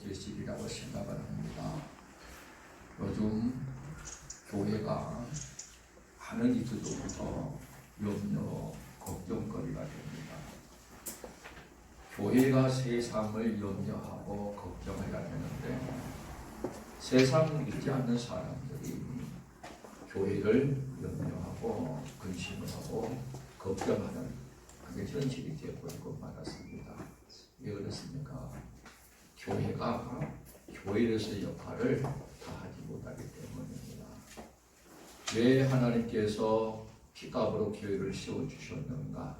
계시리라고 생각을 합니다. 요즘 교회가 많은 이들로부터 염려, 걱정거리가 됩니다. 교회가 세상을 염려하고 걱정해야 되는데 세상 믿지 않는 사람들이 교회를 염려하고 근심을 하고 걱정하는 그게 현실이 되고 있고 말았습니다. 왜 그렇습니까? 교회가 교회로서의 역할을 다하지 못하기 때문입니다. 왜 하나님께서 피값으로 교회를 세워주셨는가?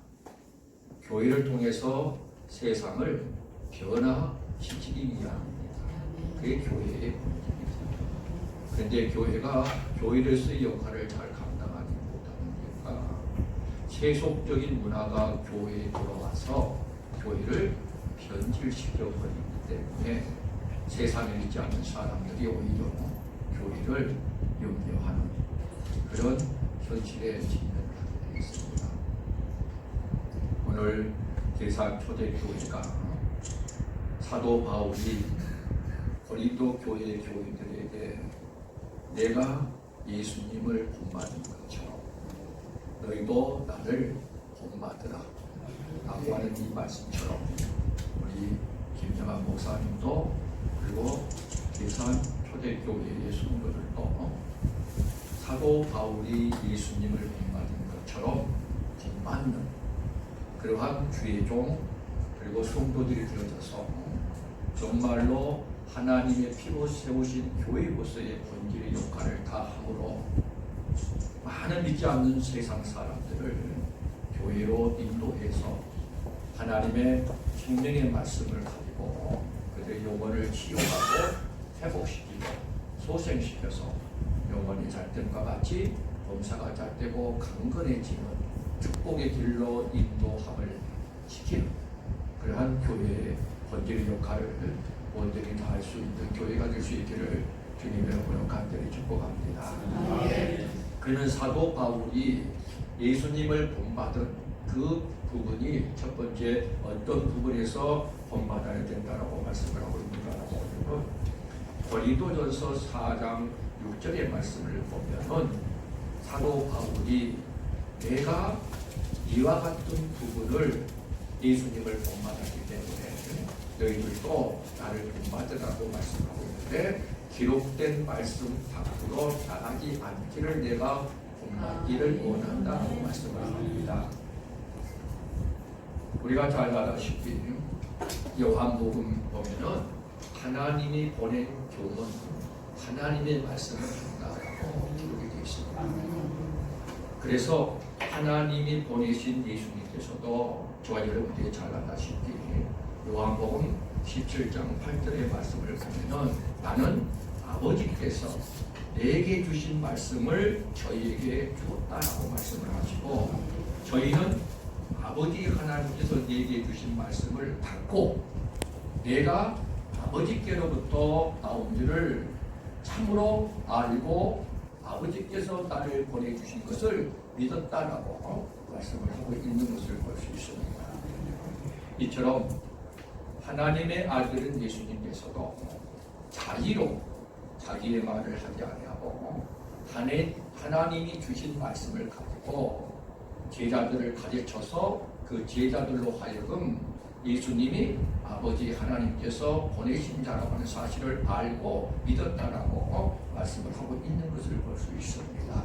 교회를 통해서 세상을 변화시키기 위함입니다. 그게 교회의 본질입니다. 그런데 교회가 교회로서의 역할을 잘 감당하지 못하는 이유가 세속적인 문화가 교회에 들어와서 교회를 변질시켜버리기 때문에 세상에 있지 않는 사람들이 오히려 교회를 염려하는 그런 현실에 직면을 하게 되어 있습니다. 오늘 대산 초대교회가 사도 바울이 고린도 교회 교인들에게 내가 예수님을 본받은 것처럼 너희도 나를 본받으라 라고 하는 이 말씀처럼 우리 김영환 목사님도 그리고 대산 초대교회의 성도들도 사도 바울이 예수님을 본받은 것처럼 본받는 그러한 주의 종 그리고 성도들이 되어져서 정말로 하나님의 피로 세우신 교회로서의 본질의 역할을 다함으로 많은 믿지 않는 세상 사람들을 교회로 인도해서 하나님의 생명의 말씀을 가지고 그들의 영혼을 치유하고 회복시키고 소생시켜서 영혼이 잘됨과 같이 범사가 잘되고 강건해지는 축복의 길로 인도함을 시키는 그러한 교회의 본질의 역할을 온전히 다할 수 있는 교회가 될 수 있기를 주님의 이름으로 간절히 축복합니다. 그는 사도 바울이 예수님을 본받은 그 부분이 첫 번째 어떤 부분에서 본받아야 된다라고 말씀을 하고 있는가라고 하면 고린도전서 4장 6절의 말씀을 보면은 사도 바울이 내가 이와 같은 부분을 예수님을 본받았기 때문에 너희들도 나를 본받으라고 말씀하고 있는데 기록된 말씀 밖으로 나가지 않기를 내가 본받기를 원한다고 말씀을 합니다. 우리가 잘 알다시피 요한복음 보면은 하나님이 보낸 교훈, 하나님의 말씀을 전하라고 기록이 되어 있습니다. 그래서 하나님이 보내신 예수님께서도 저와 여러분들이 잘 알다시피 요한복음 17장 8절의 말씀을 보면은 나는 아버지께서 내게 주신 말씀을 저희에게 주었다라고 말씀을 하시고 저희는 아버지 하나님께서 내게 주신 말씀을 받고 내가 아버지께로부터 나온 줄을 참으로 알고 아버지께서 나를 보내주신 것을 믿었다라고 말씀을 하고 있는 것을 볼 수 있습니다. 이처럼 하나님의 아들은 예수님께서도 자기로 자기의 말을 하지 아니하고 하나님이 주신 말씀을 가지고 제자들을 가르쳐서 그 제자들로 하여금 예수님이 아버지 하나님께서 보내신 자라고 하는 사실을 알고 믿었다라고 말씀을 하고 있는 것을 볼 수 있습니다.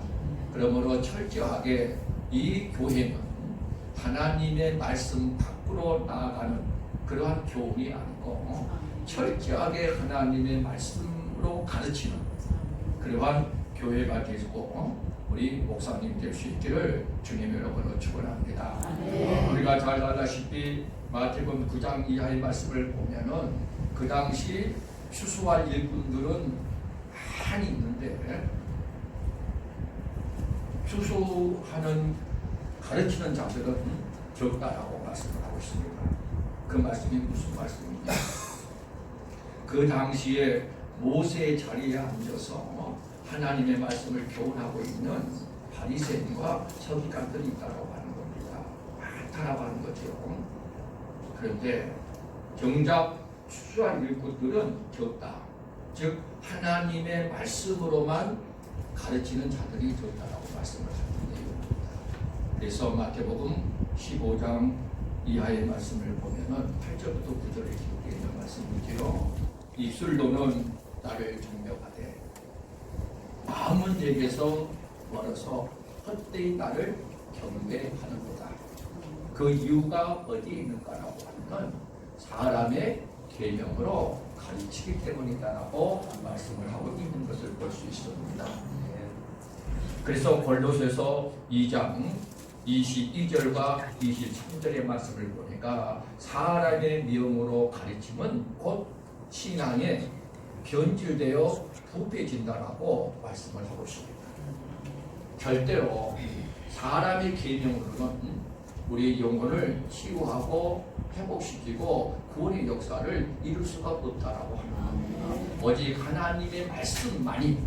그러므로 철저하게 이 교회는 하나님의 말씀 밖으로 나아가는 그러한 교훈이 아니고 철저하게 하나님의 말씀으로 가르치는 그러한 교회가 되고 우리 목사님 될 수 있기를 주님의 이름으로 축원합니다. 우리가 잘 알다시피 마태복음 9장 이하의 말씀을 보면은 그 당시 추수할 일꾼들은 많이 있는데 추수하는 가르치는 자들은 적다라고 말씀을 하고 있습니다. 그 말씀이 무슨 말씀이냐? 그 당시에 모세의 자리에 앉아서 하나님의 말씀을 교훈하고 있는 바리새인과 서기관들이 있다고 하는 겁니다. 많다라고 하는 거죠. 그런데 정작 추수한 일꾼들은 적다. 즉 하나님의 말씀으로만 가르치는 자들이 적다라고 말씀을 하는 내용입니다. 그래서 마태복음 15장 이하의 말씀을 보면은 8절부터 9절에 기록되어 있는 말씀이지요. 입술로는 나를 경배하되 마음은 내게서 멀어서 헛되이 나를 경배하는도다. 그 이유가 어디에 있는가라고 하면 사람의 계명으로 가르치기 때문이다라고 말씀을 하고 있는 것을 볼 수 있습니다. 그래서 골로새서 2장 22절과 23절의 말씀을 보니까 사람의 미움으로 가르침은 곧 신앙에 변질되어 부패진다라고 말씀을 하고 있습니다. 절대로 사람의 계명으로는 우리의 영혼을 치유하고 회복시키고 구원의 역사를 이룰 수가 없다라고 합니다. 오직 하나님의 말씀만이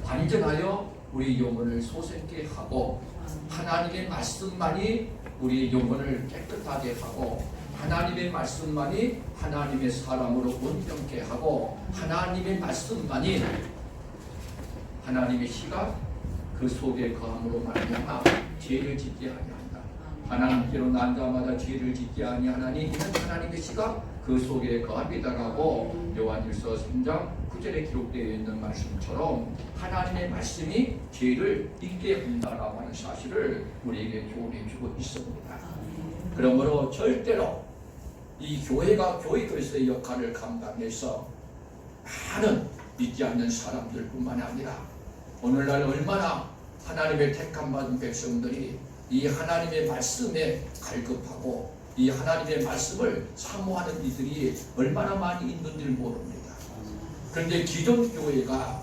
완전하여 우리 영혼을 소생케 하고 하나님의 말씀만이 우리 영혼을 깨끗하게 하고 하나님의 말씀만이 하나님의 사람으로 온전케 하고 하나님의 말씀만이 하나님의 시가 그 속에 거함으로 말미암아 죄를 짓게 아니한다. 하나님께로 난 자마다 죄를 짓게 아니하나니 이는 하나님의 시가 그 속에 거함이다라고 요한일서 3장 9절에 기록되어 있는 말씀처럼 하나님의 말씀이 죄를 잊게 한다라고 하는 사실을 우리에게 교훈해 주고 있습니다. 그러므로 절대로 이 교회가 교회로서의 역할을 감당해서 많은 믿지 않는 사람들뿐만 아니라 오늘날 얼마나 하나님의 택함 받은 백성들이 이 하나님의 말씀에 갈급하고 이 하나님의 말씀을 사모하는 이들이 얼마나 많이 있는지를 모릅니다. 그런데 기존 교회가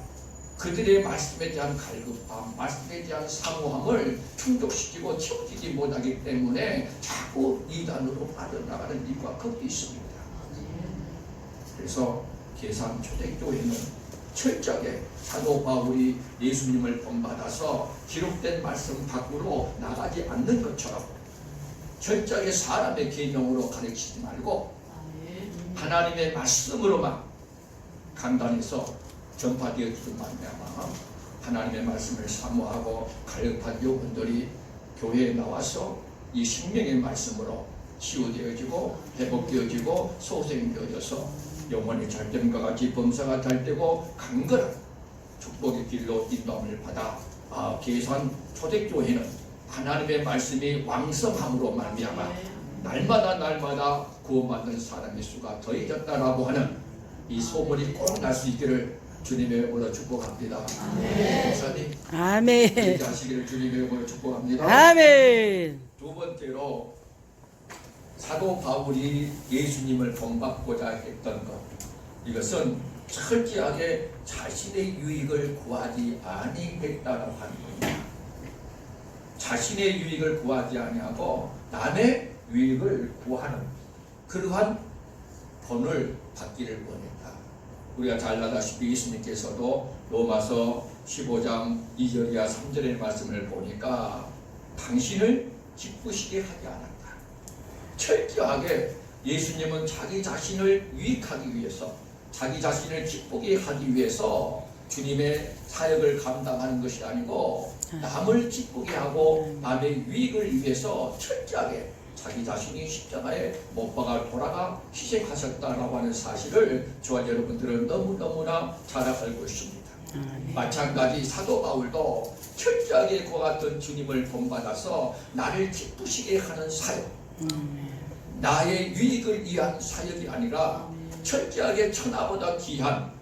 그들의 말씀에 대한 갈급함, 말씀에 대한 사모함을 충족시키고 채워지지 못하기 때문에 자꾸 이단으로 빠져나가는 이유가 거기 있습니다. 그래서 계산 초대교회는 철저하게 사도 바울이 예수님을 본받아서 기록된 말씀 밖으로 나가지 않는 것처럼 철저하게 사람의 계명으로 가르치지 말고 하나님의 말씀으로만 간단해서 전파되어지는 말미암아 하나님의 말씀을 사모하고 갈급한 영혼들이 교회에 나와서 이 생명의 말씀으로 치유되어지고 회복되어지고 소생되어져서 영혼이 잘됨과 같이 범사가 잘되고 강건한 축복의 길로 인도함을 받아 계산 초대교회는 하나님의 말씀이 왕성함으로 말미암아 날마다 구원받는 사람의 수가 더해졌다라고 하는 이 소문이 꼭 날 수 있기를 주님의 이름으로 축복합니다. 목사님, 아멘. 그렇게 하시기를 주님의 이름으로 축복합니다. 아멘. 두 번째로 사도 바울이 예수님을 본받고자 했던 것, 이것은 철저하게 자신의 유익을 구하지 아니했다라고 하는 겁니다. 자신의 유익을 구하지 아니하고 남의 유익을 구하는 그러한 본을 받기를 원했다. 우리가 잘 알다시피 예수님께서도 로마서 15장 2절이야 3절의 말씀을 보니까 당신을 기쁘시게 하지 않았다. 철저하게 예수님은 자기 자신을 유익하기 위해서 자기 자신을 기쁘게 하기 위해서 주님의 사역을 감당하는 것이 아니고 남을 기쁘게 하고 남의 유익을 위해서 철저하게 자기 자신이 십자가에 못 박아 돌아가 희생하셨다라고 하는 사실을 저와 여러분들은 너무너무나 잘 알고 있습니다. 마찬가지 사도 바울도 철저하게 그와 같은 주님을 본받아서 나를 기쁘시게 하는 사역, 나의 유익을 위한 사역이 아니라 철저하게 천하보다 귀한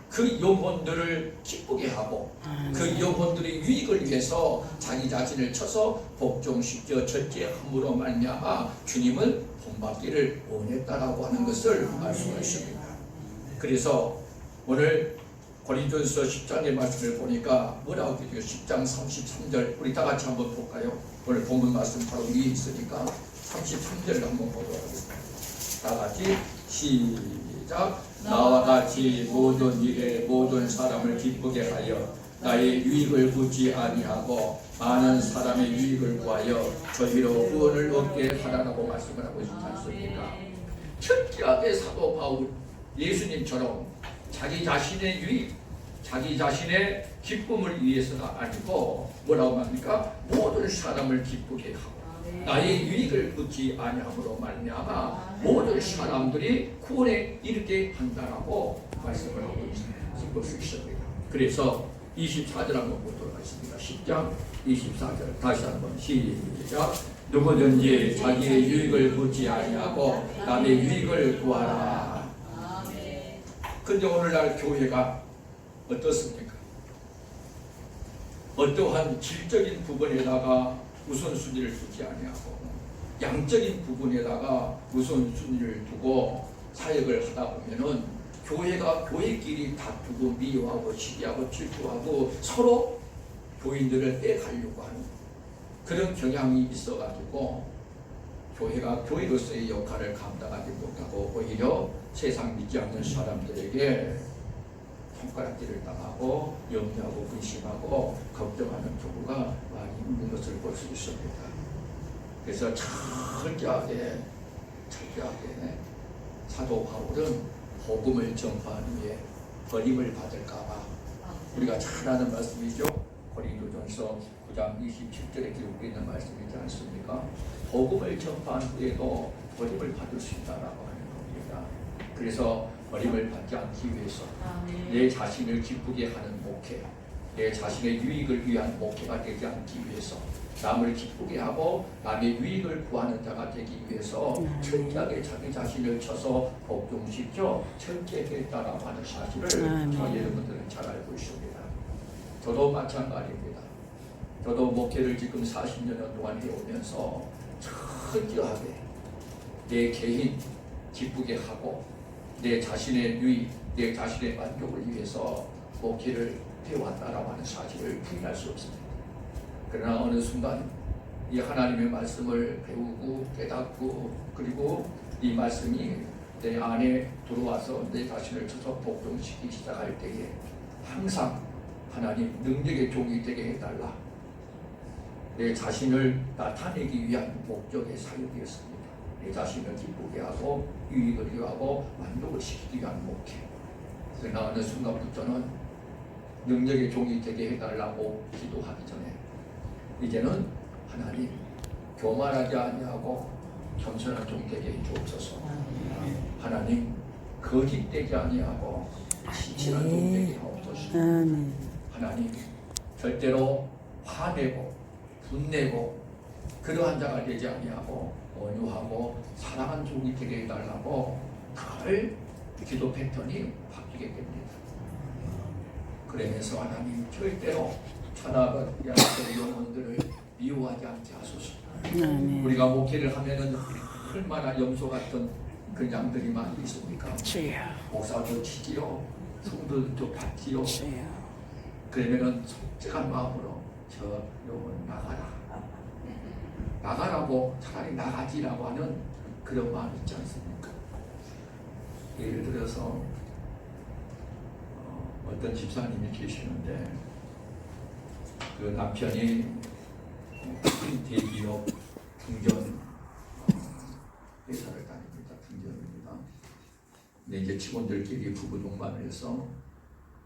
그 영혼들을 기쁘게 하고 그 영혼들의 유익을 위해서 자기 자신을 쳐서 복종시켜 절제함으로 말미암아 주님을 본받기를 원했다라고 하는 것을 말씀을 했습니다. 그래서 오늘 고린도전서 10장의 말씀을 보니까 뭐라고 되죠? 10장 33절 우리 다 같이 한번 볼까요? 오늘 본문 말씀 바로 위에 있으니까 33절을 한번 보도록 하겠습니다. 다 같이 시작. 나와 같이 모든 일에 모든 사람을 기쁘게 하여 나의 유익을 구지 아니하고 많은 사람의 유익을 구하여 저희로 구원을 얻게 하라고 말씀을 하고 있지 않습니까? 철저하게 사도 바울 예수님처럼 자기 자신의 유익, 자기 자신의 기쁨을 위해서가 아니고 뭐라고 합니까? 모든 사람을 기쁘게 하고 나의 유익을 묻지 아니함으로 말미암아 모든 사람들이 구원에 이르게 한다라고 말씀을 하고 있을 수 있습니다. 그래서 24절 한번 보도록 하겠습니다. 10장 24절 다시 한번 시작. 누구든지 자기의 유익을 묻지 아니하고 남의 유익을 구하라. 그런데 오늘날 교회가 어떻습니까? 어떠한 질적인 부분에다가 우선순위를 두지 아니하고 양적인 부분에다가 우선순위를 두고 사역을 하다 보면은 교회가 교회끼리 다투고 미워하고 시기하고 질투하고 서로 교인들을 빼가려고 하는 그런 경향이 있어가지고 교회가 교회로서의 역할을 감당하지 못하고 오히려 세상 믿지 않는 사람들에게 손가락질을 당하고 염려하고 근심하고 걱정하는 경우가 많이 있는 것을 볼 수 있습니다. 그래서 철저하게 사도 바울은 복음을 전파하기 위해 버림을 받을까봐 우리가 잘 아는 말씀이죠. 고린도전서 9장 27절에 기록되어 있는 말씀이지 않습니까? 복음을 전파한 후에도 버림을 받을 수 있다라고 하는 겁니다. 그래서 버림을 받지 않기 위해서 내 자신을 기쁘게 하는 목회, 내 자신의 유익을 위한 목회가 되지 않기 위해서 남을 기쁘게 하고 남의 유익을 구하는 자가 되기 위해서 철저하게 자기 자신을 쳐서 복종시켜 철저했다라고 하는 사실을 저희 여러분들은 잘 알고 있습니다. 저도 마찬가지입니다. 저도 목회를 지금 40년 동안 해오면서 철저하게 내 개인 기쁘게 하고 내 자신의 유익, 내 자신의 만족을 위해서 목회를 해왔다라고 하는 사실을 부인할 수 없습니다. 그러나 어느 순간 이 하나님의 말씀을 배우고 깨닫고 그리고 이 말씀이 내 안에 들어와서 내 자신을 쳐서 복종시키기 시작할 때에 항상 하나님 능력의 종이 되게 해달라. 내 자신을 나타내기 위한 목적의 사역이었습니다. 내 자신을 기쁘게 하고 유익을 위하고 만족을 시키기 위한 목회. 그러나 어느 순간부터는 능력의 종이 되게 해달라고 기도하기 전에 이제는 하나님 교만하지 아니하고 겸손한 종 되게 해주옵소서. 하나님 거짓되지 아니하고 신실한 종 되게 하옵소서. 하나님 절대로 화내고 분내고 그러한 자가 되지 아니하고 온유하고 사랑한 종이 되게 해달라고 늘 기도 패턴이 바뀌게 됩니다. 그러면서 하나님 절대로 천하의 영혼들을 미워하지 않게 하소서. 우리가 목회를 하면은 얼마나 염소 같은 그 양들이 많이 있습니까? 목사도 치지요, 성도도 받지요. 그러면은 솔직한 마음으로 저 영혼 나가라고 차라리 나가지라고 하는 그런 마음이 있지 않습니까? 예를 들어서 어떤 집사님이 계시는데 그 남편이 대기업 중견 회사를 다닙니다. 중견입니다. 근데 이제 직원들끼리 부부 동반을 해서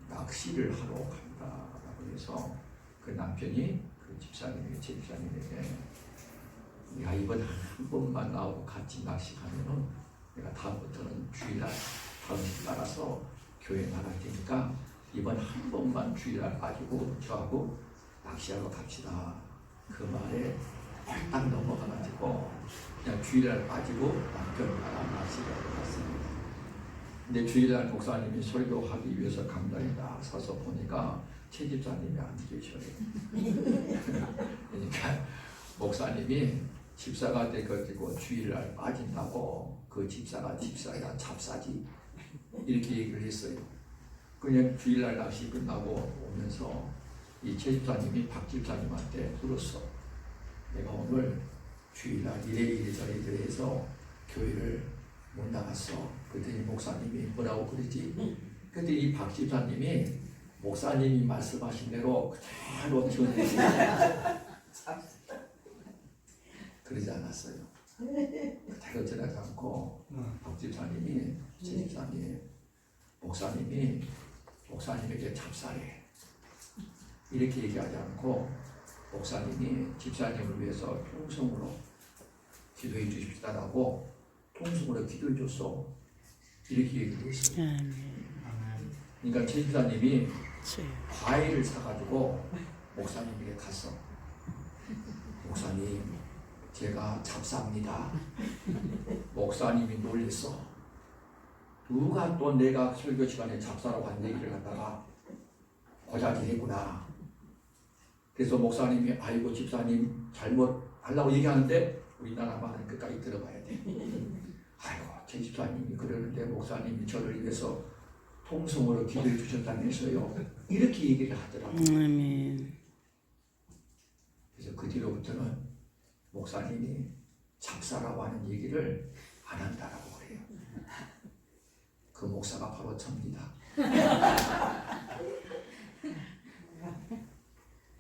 낚시를 하러 간다라고 해서 그 남편이 그 집사님에게 제 집사님에게 야 이번 한 번만 나오고 같이 낚시 가면은 내가 다음부터는 주일날 당신 따라서 교회 나갈 테니까 이번 한 번만 주일날 가지고 저하고 낚시하러 갑시다. 그 말에 딱 넘어가가지고 그냥 주일날 빠지고 남편이랑 낚시하러 갔습니다. 근데 주일날 목사님이 설교하기 위해서 강당에 딱 서서 보니까 최 집사님이 안 계셔요. 그러니까 목사님이 집사가 돼가지고 주일날 빠진다고 그 집사가 집사야 잡사지 이렇게 얘기를 했어요. 그냥 주일날 낚시 끝나고 오면서 이 최 집사님이 박 집사님한테 물었어. 내가 오늘 주일날 이래저래 해서 교회를 못 나갔어. 그랬더니 목사님이 뭐라고 그러지? 근데 이 박 집사님이 목사님이 말씀하신 대로 그대로 전했어요. 그러지 않았어요. 그대로 전하지 않고 집사님이 제 집사님 목사님에게 잡사해 이렇게 얘기하지 않고 목사님이 집사님을 위해서 통성으로 기도해 주십시다라고 통성으로 기도해 줬어 이렇게 얘기를 했어요. 그러니까 제 집사님이 과일을 사가지고 목사님에게 갔어. 목사님 제가 잡사합니다. 목사님이 놀랬어. 누가 또 내가 설교 시간에 잡사라고 한 얘기를 갖다가 고자질했구나. 그래서 목사님이 아이고 집사님 잘못하려고 얘기하는데 우리나라 말은 끝까지 들어봐야 돼. 아이고 제 집사님이 그러는데 목사님이 저를 위해서 통성으로 기도해 주셨다면서요. 이렇게 얘기를 하더라고요. 그래서 그 뒤로부터는 목사님이 잡사라고 하는 얘기를 안 한다라고 그래요. 그 목사가 바로 접니다.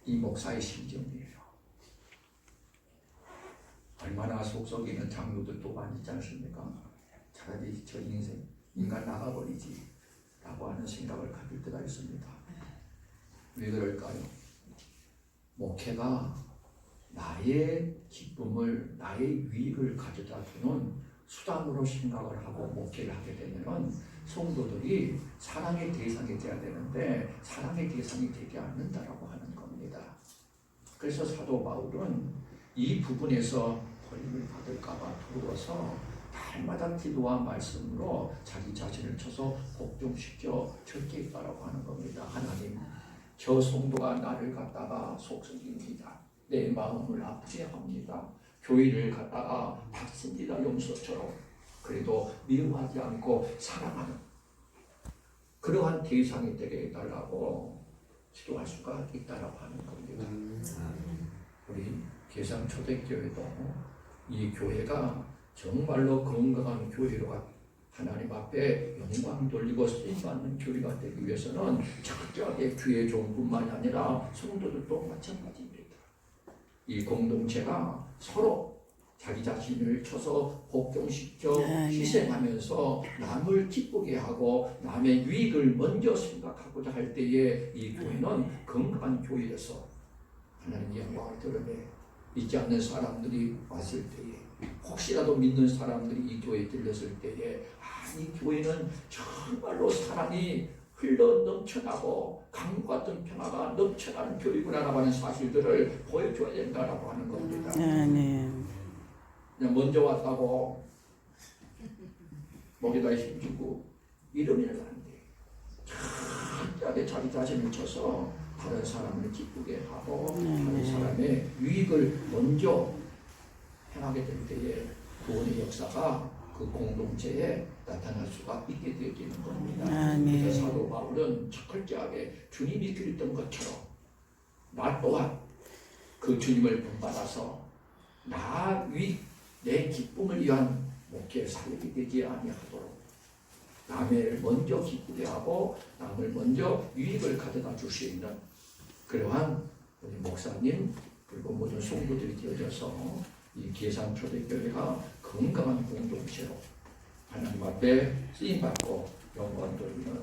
이 목사의 심정이에요. 얼마나 속썩이는 장로들도 많이 있지 않습니까? 차라리 저 인간 나가버리지 라고 하는 생각을 가질 때가 있습니다. 왜 그럴까요? 목회가 나의 기쁨을, 나의 유익을 가져다 주는 수단으로 생각을 하고 목회를 하게 되면 성도들이 사랑의 대상이 되어야 되는데 사랑의 대상이 되지 않는다라고 하는 겁니다. 그래서 사도 바울은 이 부분에서 버림을 받을까봐 두려워서 날마다 기도와 말씀으로 자기 자신을 쳐서 복종시켜 절제했다라고 하는 겁니다. 하나님, 저 성도가 나를 갖다가 속썩입니다. 내 마음을 아프게 합니다. 교회를 갖다가 받습니다. 용서처럼. 그래도 미워하지 않고 사랑하는 그러한 대상이 되게 해달라고 기도할 수가 있다라고 하는 겁니다. 우리 계산 초대교회도 이 교회가 정말로 건강한 교회로 하나님 앞에 영광 돌리고 쓰임받는 교회가 되기 위해서는 철저하게 교회 종뿐만이 아니라 성도들도 마찬가지입니다. 이 공동체가 서로 자기 자신을 쳐서 복종시켜 희생하면서 남을 기쁘게 하고 남의 유익을 먼저 생각하고자 할 때에 이 교회는 건강한 교회에서 하나님의 영광을 드러내 믿지 않는 사람들이 왔을 때에 혹시라도 믿는 사람들이 이 교회에 들렸을 때에 이 교회는 정말로 사랑이 흘러 넘쳐나고 강과 같은 평화가 넘쳐나는 교회구나라고 하는 사실들을 보여줘야 된다라고 하는 겁니다. 그냥 먼저 왔다고 목에다 힘주고 이러면 안 돼. 철저하게 자기 자신을 쳐서 다른 사람을 기쁘게 하고 다른 사람의 유익을 먼저 행하게 될 때에 구원의 역사가 그 공동체에 나타날 수가 있게 되어지는 겁니다. 그래서 사도 바울은 철저하게 주님이 그랬던 것처럼 나 또한 그 주님을 본받아서 내 기쁨을 위한 목회 사역이 되지 아니하도록 남을 먼저 기쁘게 하고 남을 먼저 유익을 가져다 줄 수 있는 그러한 우리 목사님 그리고 모든 성도들이 되어져서 이 계산 초대교회가 건강한 공동체로 하나님 앞에 쓰임받고 영광 돌리는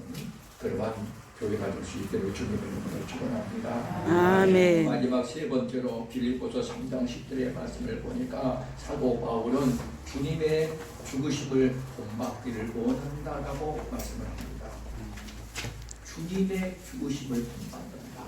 그러한 교회가 될 수 있도록 주님의 이름으로 축원합니다. 아멘. 마지막 세 번째로 빌립보서 3장 10절의 말씀을 보니까 사도 바울은 주님의 죽으심을 본받기를 원한다라고 말씀을 합니다. 주님의 죽으심을 본받는다.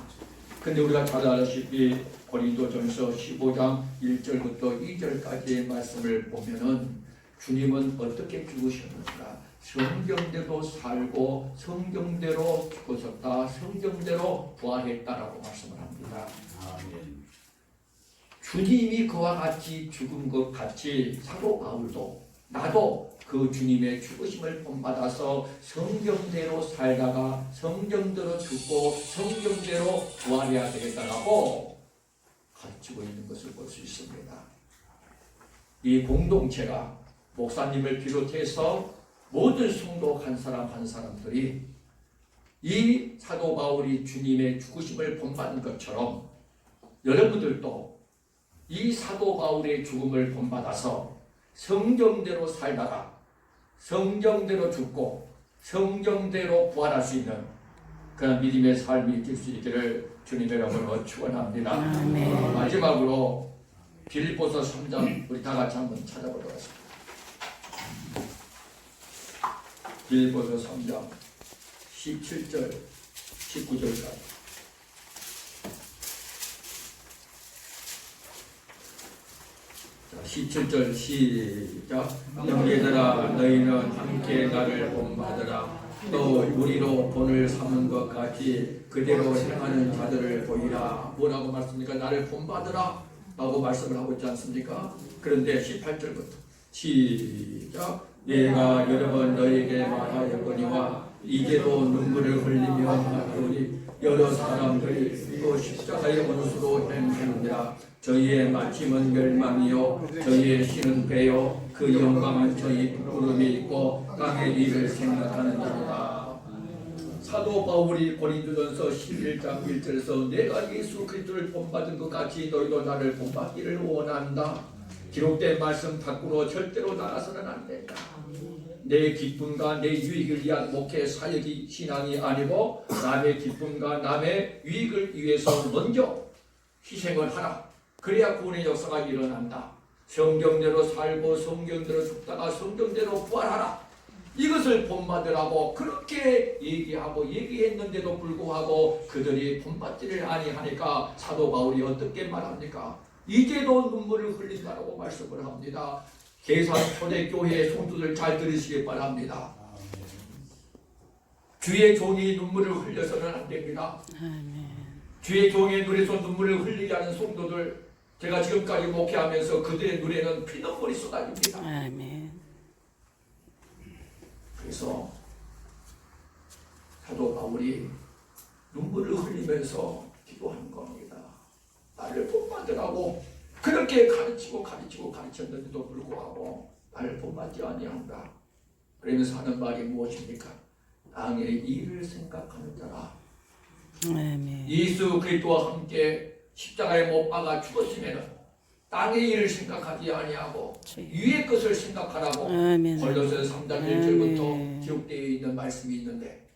근데 우리가 잘 알다시피 고린도전서 15장 1절부터 2절까지의 말씀을 보면은 주님은 어떻게 죽으셨는가? 성경대로 살고 성경대로 죽으셨다. 성경대로 부활했다라고 말씀을 합니다. 아멘. 주님이 그와 같이 죽은 것 같이 사도 바울도 나도 그 주님의 죽으심을 본받아서 성경대로 살다가 성경대로 죽고 성경대로 부활해야 되겠다라고 가르치고 있는 것을 볼 수 있습니다. 이 공동체가 목사님을 비롯해서 모든 성도 한 사람 한 사람들이 이 사도 바울이 주님의 죽으심을 본받은 것처럼 여러분들도 이 사도 바울의 죽음을 본받아서 성경대로 살다가 성경대로 죽고 성경대로 부활할 수 있는 그런 믿음의 삶이 있을 수 있기를 주님의 이름으로 축원합니다. 마지막으로 빌립보서 3장 우리 다 같이 한번 찾아보도록 하겠습니다. 빌립보서 3장 17절 19절까지. 자, 17절 시작. 형제들아 너희는 함께 나를 본받으라. 또 우리로 본을 삼은 것 같이 그대로 행하는 자들을 보이라. 뭐라고 말씀입니까? 나를 본받으라 라고 말씀을 하고 있지 않습니까? 그런데 18절부터 시작. 내가 여러 번 너에게 말하였거니와 이제도 눈물을 흘리며 말하오니 여러 사람들이 또 십자가의 원수로 행하느니라. 저희의 마침은 멸망이요 저희의 신은 배요 그 영광은 저희 부름이 있고 땅의 일을 생각하는 자로다. 사도 바울이 고린도전서 11장 1절에서 내가 예수 그리스도를 본받은 것 같이 너희도 나를 본받기를 원한다. 기록된 말씀 밖으로 절대로 나가서는 안 된다. 내 기쁨과 내 유익을 위한 목회 사역이 신앙이 아니고 남의 기쁨과 남의 유익을 위해서 먼저 희생을 하라. 그래야 구원의 역사가 일어난다. 성경대로 살고 성경대로 죽다가 성경대로 부활하라. 이것을 본받으라고 그렇게 얘기했는데도 불구하고 그들이 본받지를 아니하니까 사도 바울이 어떻게 말합니까? 이제도 눈물을 흘린다라고 말씀을 합니다. 계산 초대교회 성도들 잘 들으시기 바랍니다. 주의 종이 눈물을 흘려서는 안 됩니다. 주의 종의 눈에서 눈물을 흘리게 하는 성도들, 제가 지금까지 목회하면서 그들의 눈에는 피눈물이 쏟아집니다. 그래서 사도 바울이 눈물을 흘리면서 기도하는 겁니다. 나를 본받으라고 그렇게 가르쳤는데도 불구하고 나를 본받지 아니한다. 그러면서 하는 말이 무엇입니까? 땅의 일을 생각하는 자라. 예수 그리스도와 함께 십자가에 못 박아 죽었으면 땅의 일을 생각하지 아니하고 위의 것을 생각하라고 골로새서 3장 1절부터 기록되어 있는 말씀이 있는데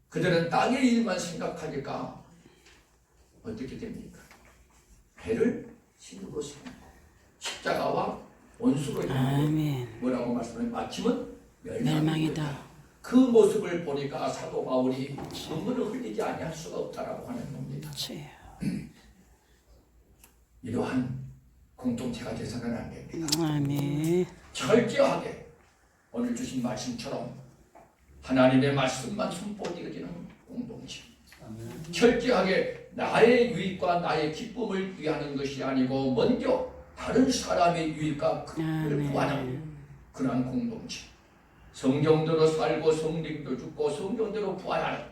그들은 땅의 일만 생각하니까 어떻게 됩니까? 배를 신으로 삼고 십자가와 원수로 뭐라고 말씀하면 마침은 멸망이다. 그 모습을 보니까 사도 바울이 눈물을 흘리지 아니할 수가 없다라고 하는 겁니다. 이러한 공동체가 되서는 안 됩니다. 철저하게 오늘 주신 말씀처럼 하나님의 말씀만 손보여지는 공동체. 철저하게 나의 유익과 나의 기쁨을 위하는 것이 아니고 먼저 다른 사람의 유익과 그를 구하는 그러한 공동체. 성경대로 살고 성경대로 죽고 성경대로 부활하는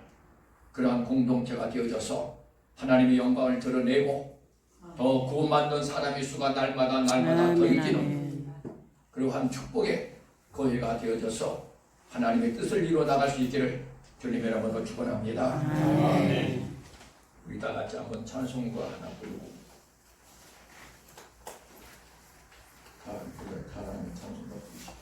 그러한 공동체가 되어져서 하나님의 영광을 드러내고 더 구원받는 사람의 수가 날마다 더해지는 그러한 축복의 거회가 되어져서 하나님의 뜻을 이루어 나갈 수 있기를 주님의 이름으로 축원합니다. 우리 다 같이 한번 찬송가 하나 부르고 가라는 찬송가 부르시죠.